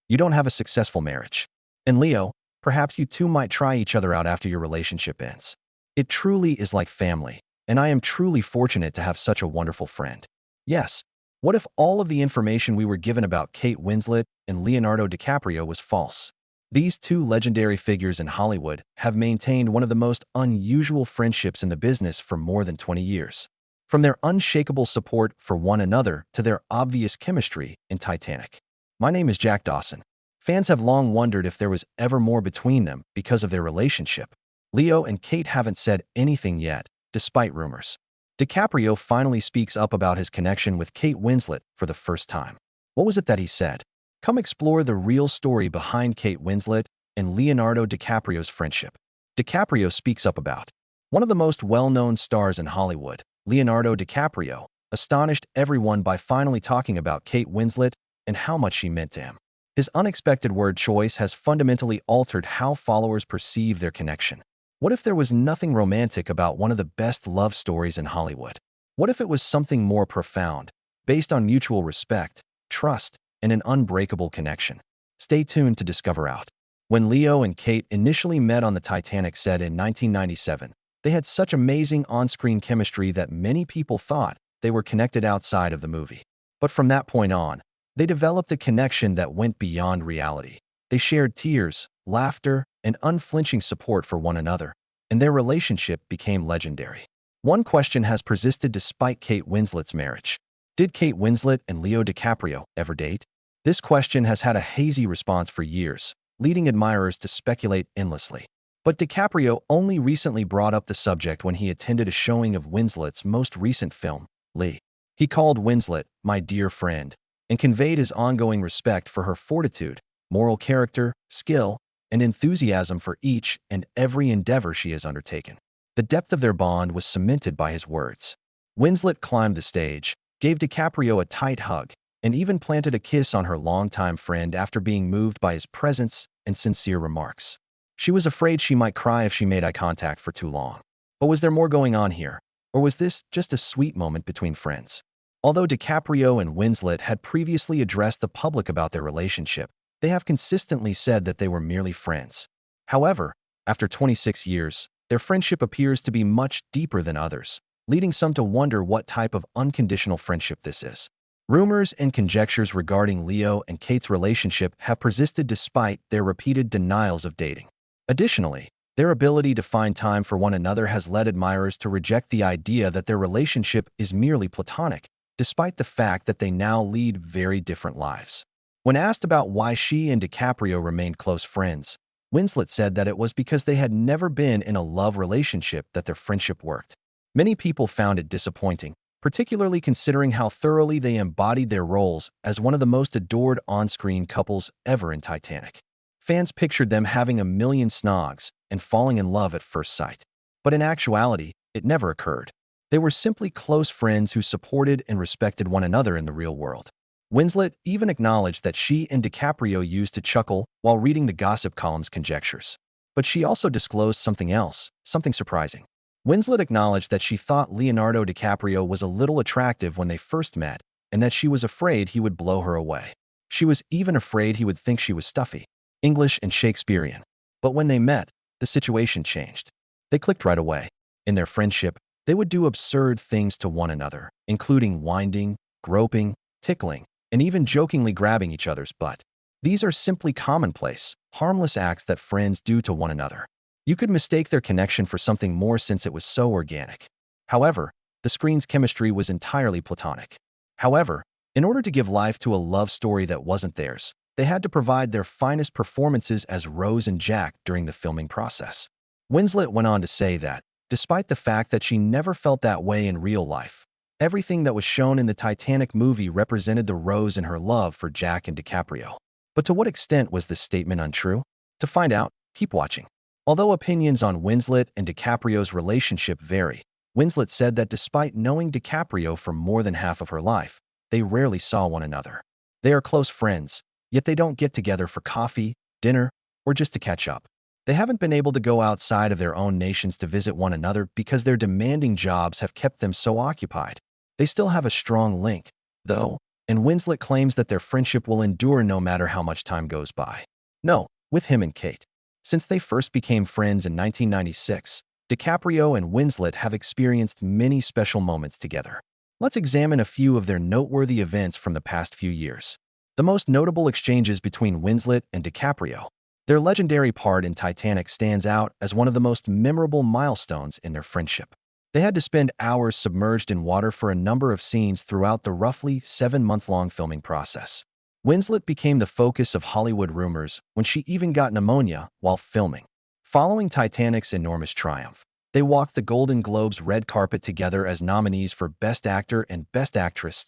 you don't have a successful marriage. And Leo, perhaps you two might try each other out after your relationship ends. It truly is like family, and I am truly fortunate to have such a wonderful friend. Yes, what if all of the information we were given about Kate Winslet and Leonardo DiCaprio was false? These two legendary figures in Hollywood have maintained one of the most unusual friendships in the business for more than 20 years. From their unshakable support for one another to their obvious chemistry in Titanic. My name is Jack Dawson. Fans have long wondered if there was ever more between them because of their relationship. Leo and Kate haven't said anything yet, despite rumors. DiCaprio finally speaks up about his connection with Kate Winslet for the first time. What was it that he said? Come explore the real story behind Kate Winslet and Leonardo DiCaprio's friendship. DiCaprio speaks up about one of the most well-known stars in Hollywood, Leonardo DiCaprio, astonished everyone by finally talking about Kate Winslet and how much she meant to him. His unexpected word choice has fundamentally altered how followers perceive their connection. What if there was nothing romantic about one of the best love stories in Hollywood? What if it was something more profound, based on mutual respect, trust, and an unbreakable connection? Stay tuned to discover out. When Leo and Kate initially met on the Titanic set in 1997, they had such amazing on-screen chemistry that many people thought they were connected outside of the movie. But from that point on, they developed a connection that went beyond reality. They shared tears, laughter, and unflinching support for one another, and their relationship became legendary. One question has persisted despite Kate Winslet's marriage. Did Kate Winslet and Leo DiCaprio ever date? This question has had a hazy response for years, leading admirers to speculate endlessly. But DiCaprio only recently brought up the subject when he attended a showing of Winslet's most recent film, Lee. He called Winslet "my dear friend" and conveyed his ongoing respect for her fortitude, moral character, skill, and enthusiasm for each and every endeavor she has undertaken. The depth of their bond was cemented by his words. Winslet climbed the stage, gave DiCaprio a tight hug, and even planted a kiss on her longtime friend after being moved by his presence and sincere remarks. She was afraid she might cry if she made eye contact for too long. But was there more going on here? Or was this just a sweet moment between friends? Although DiCaprio and Winslet had previously addressed the public about their relationship, they have consistently said that they were merely friends. However, after 26 years, their friendship appears to be much deeper than others, leading some to wonder what type of unconditional friendship this is. Rumors and conjectures regarding Leo and Kate's relationship have persisted despite their repeated denials of dating. Additionally, their ability to find time for one another has led admirers to reject the idea that their relationship is merely platonic, despite the fact that they now lead very different lives. When asked about why she and DiCaprio remained close friends, Winslet said that it was because they had never been in a love relationship that their friendship worked. Many people found it disappointing, particularly considering how thoroughly they embodied their roles as one of the most adored on-screen couples ever in Titanic. Fans pictured them having a million snogs and falling in love at first sight. But in actuality, it never occurred. They were simply close friends who supported and respected one another in the real world. Winslet even acknowledged that she and DiCaprio used to chuckle while reading the gossip column's conjectures. But she also disclosed something else, something surprising. Winslet acknowledged that she thought Leonardo DiCaprio was a little attractive when they first met, and that she was afraid he would blow her away. She was even afraid he would think she was stuffy, English and Shakespearean. But when they met, the situation changed. They clicked right away. In their friendship, they would do absurd things to one another, including winding, groping, tickling, and even jokingly grabbing each other's butt. These are simply commonplace, harmless acts that friends do to one another. You could mistake their connection for something more since it was so organic. However, the screen's chemistry was entirely platonic. However, in order to give life to a love story that wasn't theirs, they had to provide their finest performances as Rose and Jack during the filming process. Winslet went on to say that, despite the fact that she never felt that way in real life, everything that was shown in the Titanic movie represented the Rose and her love for Jack and DiCaprio. But to what extent was this statement untrue? To find out, keep watching. Although opinions on Winslet and DiCaprio's relationship vary, Winslet said that despite knowing DiCaprio for more than half of her life, they rarely saw one another. They are close friends, yet they don't get together for coffee, dinner, or just to catch up. They haven't been able to go outside of their own nations to visit one another because their demanding jobs have kept them so occupied. They still have a strong link, though, and Winslet claims that their friendship will endure no matter how much time goes by. No, with him and Kate. Since they first became friends in 1996, DiCaprio and Winslet have experienced many special moments together. Let's examine a few of their noteworthy events from the past few years. The most notable exchanges between Winslet and DiCaprio. Their legendary part in Titanic stands out as one of the most memorable milestones in their friendship. They had to spend hours submerged in water for a number of scenes throughout the roughly 7-month-long filming process. Winslet became the focus of Hollywood rumors when she even got pneumonia while filming. Following Titanic's enormous triumph, they walked the Golden Globe's red carpet together as nominees for Best Actor and Best Actress.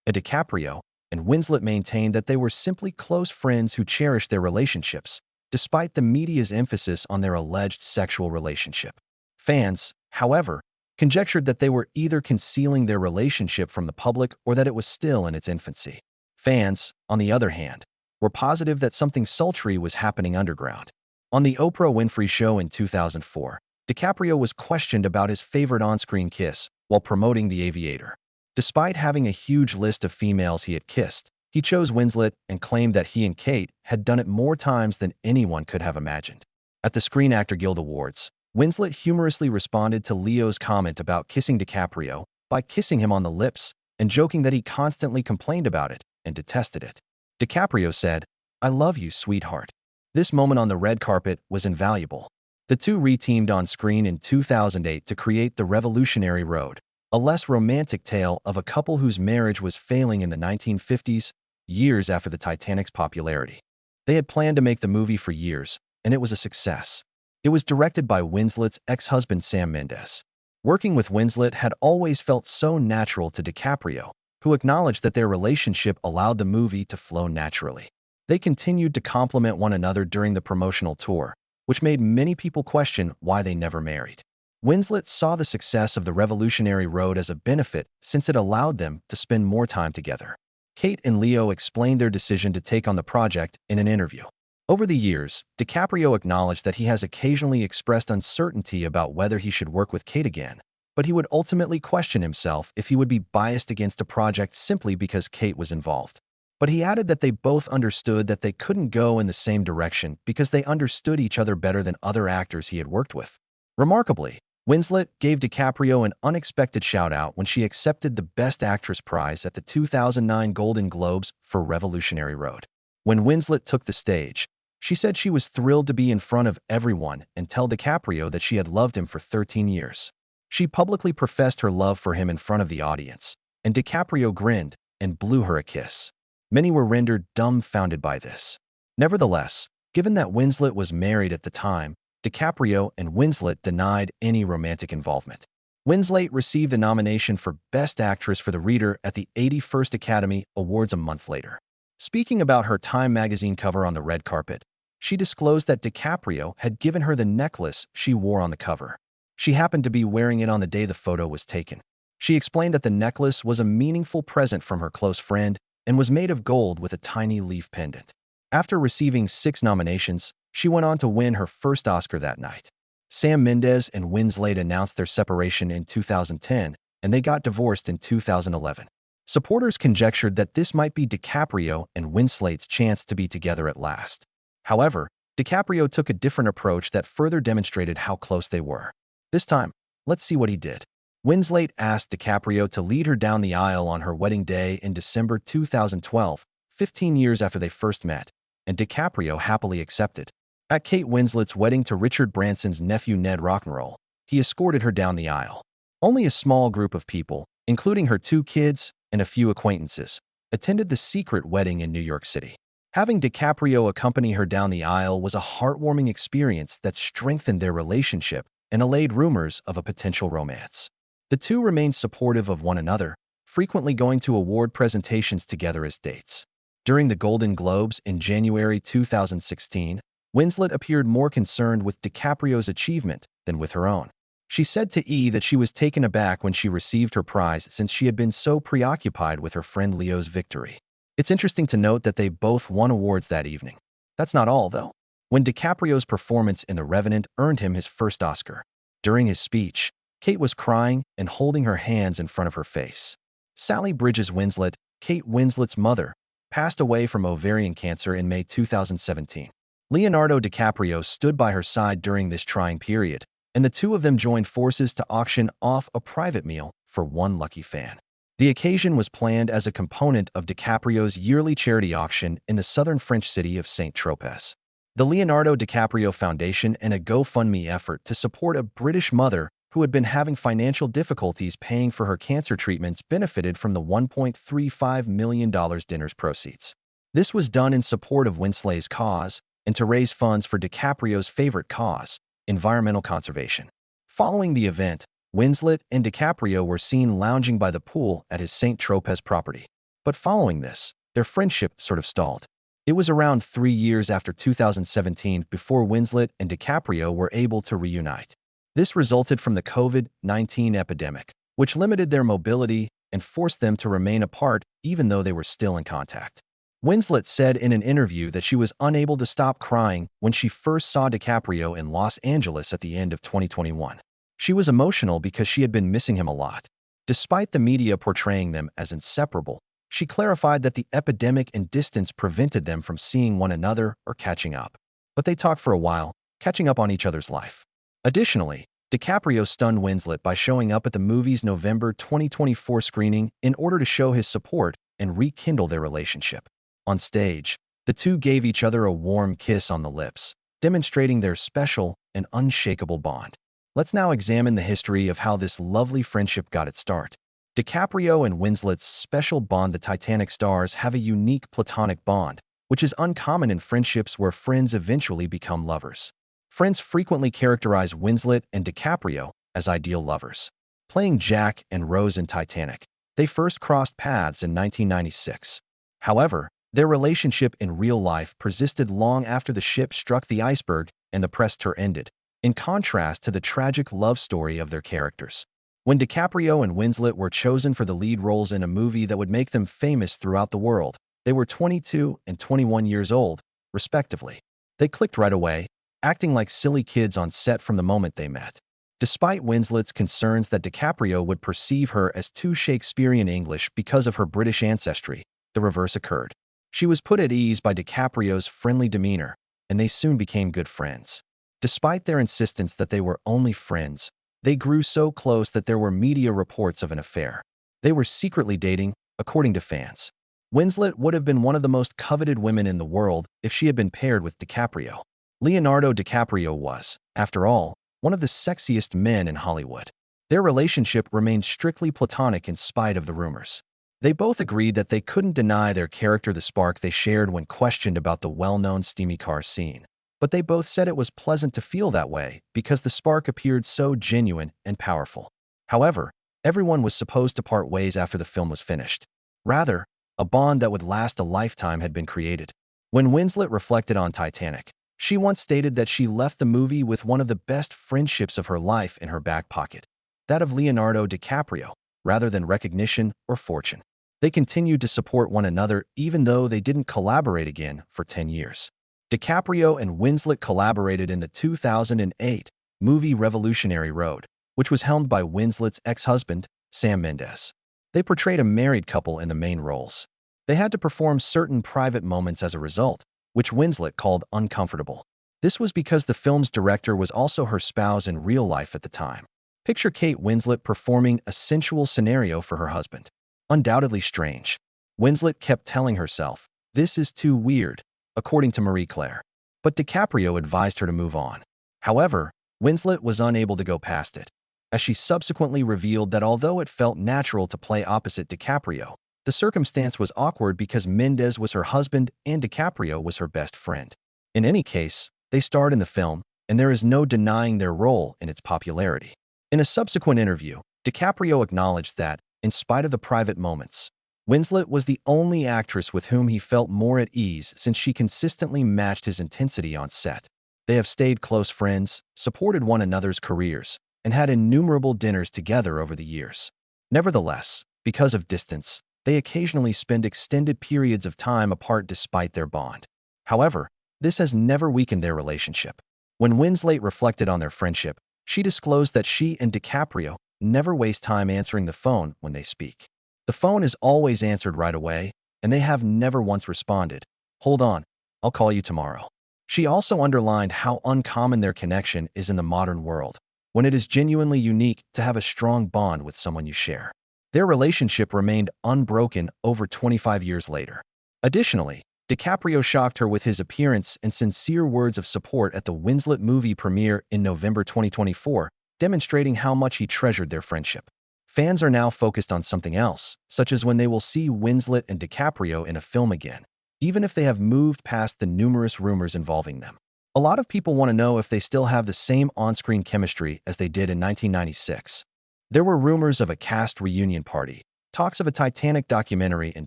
DiCaprio and Winslet maintained that they were simply close friends who cherished their relationships, despite the media's emphasis on their alleged sexual relationship. Fans, however, conjectured that they were either concealing their relationship from the public or that it was still in its infancy. Fans, on the other hand, were positive that something sultry was happening underground. On the Oprah Winfrey Show in 2004, DiCaprio was questioned about his favorite on-screen kiss while promoting The Aviator. Despite having a huge list of females he had kissed, he chose Winslet and claimed that he and Kate had done it more times than anyone could have imagined. At the Screen Actor Guild Awards, Winslet humorously responded to Leo's comment about kissing DiCaprio by kissing him on the lips and joking that he constantly complained about it and detested it. DiCaprio said, "I love you, sweetheart." This moment on the red carpet was invaluable. The two re-teamed on screen in 2008 to create The Revolutionary Road, a less romantic tale of a couple whose marriage was failing in the 1950s, years after the Titanic's popularity. They had planned to make the movie for years, and it was a success. It was directed by Winslet's ex-husband Sam Mendes. Working with Winslet had always felt so natural to DiCaprio, who acknowledged that their relationship allowed the movie to flow naturally. They continued to complement one another during the promotional tour, which made many people question why they never married. Winslet saw the success of The Revolutionary Road as a benefit since it allowed them to spend more time together. Kate and Leo explained their decision to take on the project in an interview. Over the years, DiCaprio acknowledged that he has occasionally expressed uncertainty about whether he should work with Kate again, but he would ultimately question himself if he would be biased against a project simply because Kate was involved. But he added that they both understood that they couldn't go in the same direction because they understood each other better than other actors he had worked with. Remarkably, Winslet gave DiCaprio an unexpected shout-out when she accepted the Best Actress prize at the 2009 Golden Globes for Revolutionary Road. When Winslet took the stage, she said she was thrilled to be in front of everyone and tell DiCaprio that she had loved him for 13 years. She publicly professed her love for him in front of the audience, and DiCaprio grinned and blew her a kiss. Many were rendered dumbfounded by this. Nevertheless, given that Winslet was married at the time, DiCaprio and Winslet denied any romantic involvement. Winslet received a nomination for Best Actress for The Reader at the 81st Academy Awards a month later. Speaking about her Time magazine cover on the red carpet, she disclosed that DiCaprio had given her the necklace she wore on the cover. She happened to be wearing it on the day the photo was taken. She explained that the necklace was a meaningful present from her close friend and was made of gold with a tiny leaf pendant. After receiving 6 nominations, she went on to win her first Oscar that night. Sam Mendes and Winslet announced their separation in 2010, and they got divorced in 2011. Supporters conjectured that this might be DiCaprio and Winslet's chance to be together at last. However, DiCaprio took a different approach that further demonstrated how close they were. This time, let's see what he did. Winslet asked DiCaprio to lead her down the aisle on her wedding day in December 2012, 15 years after they first met, and DiCaprio happily accepted. At Kate Winslet's wedding to Richard Branson's nephew Ned Rock'n'Roll, he escorted her down the aisle. Only a small group of people, including her 2 kids and a few acquaintances, attended the secret wedding in New York City. Having DiCaprio accompany her down the aisle was a heartwarming experience that strengthened their relationship and allayed rumors of a potential romance. The two remained supportive of one another, frequently going to award presentations together as dates. During the Golden Globes in January 2016, Winslet appeared more concerned with DiCaprio's achievement than with her own. She said to E! That she was taken aback when she received her prize since she had been so preoccupied with her friend Leo's victory. It's interesting to note that they both won awards that evening. That's not all, though. When DiCaprio's performance in The Revenant earned him his first Oscar. During his speech, Kate was crying and holding her hands in front of her face. Sally Bridges Winslet, Kate Winslet's mother, passed away from ovarian cancer in May 2017. Leonardo DiCaprio stood by her side during this trying period, and the two of them joined forces to auction off a private meal for one lucky fan. The occasion was planned as a component of DiCaprio's yearly charity auction in the southern French city of Saint-Tropez. The Leonardo DiCaprio Foundation and a GoFundMe effort to support a British mother who had been having financial difficulties paying for her cancer treatments benefited from the $1.35 million dinner's proceeds. This was done in support of Winslet's cause and to raise funds for DiCaprio's favorite cause, environmental conservation. Following the event, Winslet and DiCaprio were seen lounging by the pool at his Saint-Tropez property. But following this, their friendship sort of stalled. It was around 3 years after 2017 before Winslet and DiCaprio were able to reunite. This resulted from the COVID-19 epidemic, which limited their mobility and forced them to remain apart even though they were still in contact. Winslet said in an interview that she was unable to stop crying when she first saw DiCaprio in Los Angeles at the end of 2021. She was emotional because she had been missing him a lot. Despite the media portraying them as inseparable, she clarified that the epidemic and distance prevented them from seeing one another or catching up. But they talked for a while, catching up on each other's life. Additionally, DiCaprio stunned Winslet by showing up at the movie's November 2024 screening in order to show his support and rekindle their relationship. On stage, the two gave each other a warm kiss on the lips, demonstrating their special and unshakable bond. Let's now examine the history of how this lovely friendship got its start. DiCaprio and Winslet's special bond. The Titanic stars have a unique platonic bond, which is uncommon in friendships where friends eventually become lovers. Friends frequently characterize Winslet and DiCaprio as ideal lovers. Playing Jack and Rose in Titanic, they first crossed paths in 1996. However, their relationship in real life persisted long after the ship struck the iceberg and the press tour ended, in contrast to the tragic love story of their characters. When DiCaprio and Winslet were chosen for the lead roles in a movie that would make them famous throughout the world, they were 22 and 21 years old, respectively. They clicked right away, acting like silly kids on set from the moment they met. Despite Winslet's concerns that DiCaprio would perceive her as too Shakespearean English because of her British ancestry, the reverse occurred. She was put at ease by DiCaprio's friendly demeanor, and they soon became good friends. Despite their insistence that they were only friends, they grew so close that there were media reports of an affair. They were secretly dating, according to fans. Winslet would have been one of the most coveted women in the world if she had been paired with DiCaprio. Leonardo DiCaprio was, after all, one of the sexiest men in Hollywood. Their relationship remained strictly platonic in spite of the rumors. They both agreed that they couldn't deny their character the spark they shared when questioned about the well-known steamy car scene. But they both said it was pleasant to feel that way because the spark appeared so genuine and powerful. However, everyone was supposed to part ways after the film was finished. Rather, a bond that would last a lifetime had been created. When Winslet reflected on Titanic, she once stated that she left the movie with one of the best friendships of her life in her back pocket, that of Leonardo DiCaprio, rather than recognition or fortune. They continued to support one another even though they didn't collaborate again for 10 years. DiCaprio and Winslet collaborated in the 2008 movie Revolutionary Road, which was helmed by Winslet's ex-husband, Sam Mendes. They portrayed a married couple in the main roles. They had to perform certain private moments as a result, which Winslet called uncomfortable. This was because the film's director was also her spouse in real life at the time. Picture Kate Winslet performing a sensual scenario for her husband. Undoubtedly strange. Winslet kept telling herself, "This is too weird," according to Marie Claire. But DiCaprio advised her to move on. However, Winslet was unable to go past it, as she subsequently revealed that although it felt natural to play opposite DiCaprio, the circumstance was awkward because Mendes was her husband and DiCaprio was her best friend. In any case, they starred in the film, and there is no denying their role in its popularity. In a subsequent interview, DiCaprio acknowledged that, in spite of the private moments, Winslet was the only actress with whom he felt more at ease since she consistently matched his intensity on set. They have stayed close friends, supported one another's careers, and had innumerable dinners together over the years. Nevertheless, because of distance, they occasionally spend extended periods of time apart despite their bond. However, this has never weakened their relationship. When Winslet reflected on their friendship, she disclosed that she and DiCaprio never waste time answering the phone when they speak. The phone is always answered right away, and they have never once responded, "Hold on, I'll call you tomorrow." She also underlined how uncommon their connection is in the modern world, when it is genuinely unique to have a strong bond with someone you share. Their relationship remained unbroken over 25 years later. Additionally, DiCaprio shocked her with his appearance and sincere words of support at the Winslet movie premiere in November 2024, demonstrating how much he treasured their friendship. Fans are now focused on something else, such as when they will see Winslet and DiCaprio in a film again, even if they have moved past the numerous rumors involving them. A lot of people want to know if they still have the same on-screen chemistry as they did in 1996. There were rumors of a cast reunion party, talks of a Titanic documentary in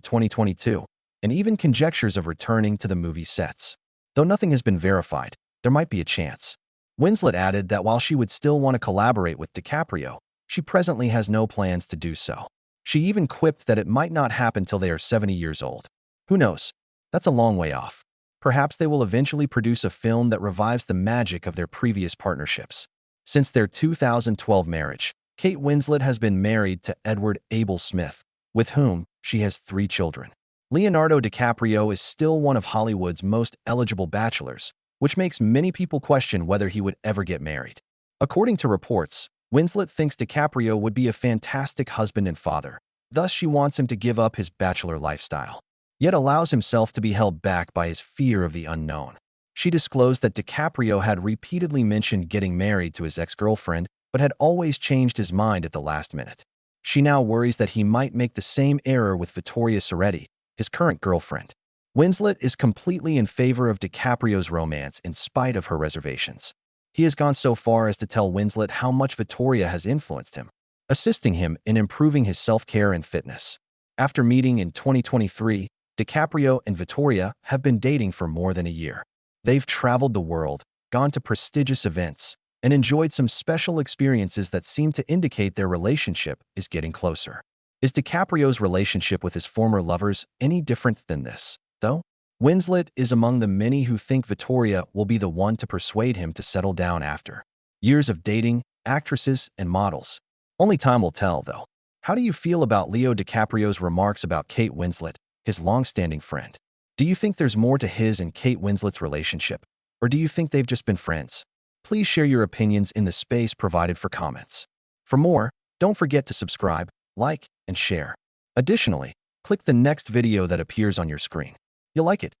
2022, and even conjectures of returning to the movie sets. Though nothing has been verified, there might be a chance. Winslet added that while she would still want to collaborate with DiCaprio, she presently has no plans to do so. She even quipped that it might not happen till they are 70 years old. Who knows? That's a long way off. Perhaps they will eventually produce a film that revives the magic of their previous partnerships. Since their 2012 marriage, Kate Winslet has been married to Edward Abel Smith, with whom she has 3 children. Leonardo DiCaprio is still one of Hollywood's most eligible bachelors, which makes many people question whether he would ever get married. According to reports, Winslet thinks DiCaprio would be a fantastic husband and father, thus she wants him to give up his bachelor lifestyle, yet allows himself to be held back by his fear of the unknown. She disclosed that DiCaprio had repeatedly mentioned getting married to his ex-girlfriend, but had always changed his mind at the last minute. She now worries that he might make the same error with Vittoria Soretti, his current girlfriend. Winslet is completely in favor of DiCaprio's romance in spite of her reservations. He has gone so far as to tell Winslet how much Vittoria has influenced him, assisting him in improving his self-care and fitness. After meeting in 2023, DiCaprio and Vittoria have been dating for more than a year. They've traveled the world, gone to prestigious events, and enjoyed some special experiences that seem to indicate their relationship is getting closer. Is DiCaprio's relationship with his former lovers any different than this, though? Winslet is among the many who think Vittoria will be the one to persuade him to settle down after years of dating actresses and models. Only time will tell, though. How do you feel about Leo DiCaprio's remarks about Kate Winslet, his long-standing friend? Do you think there's more to his and Kate Winslet's relationship, or do you think they've just been friends? Please share your opinions in the space provided for comments. For more, don't forget to subscribe, like, and share. Additionally, click the next video that appears on your screen. You'll like it.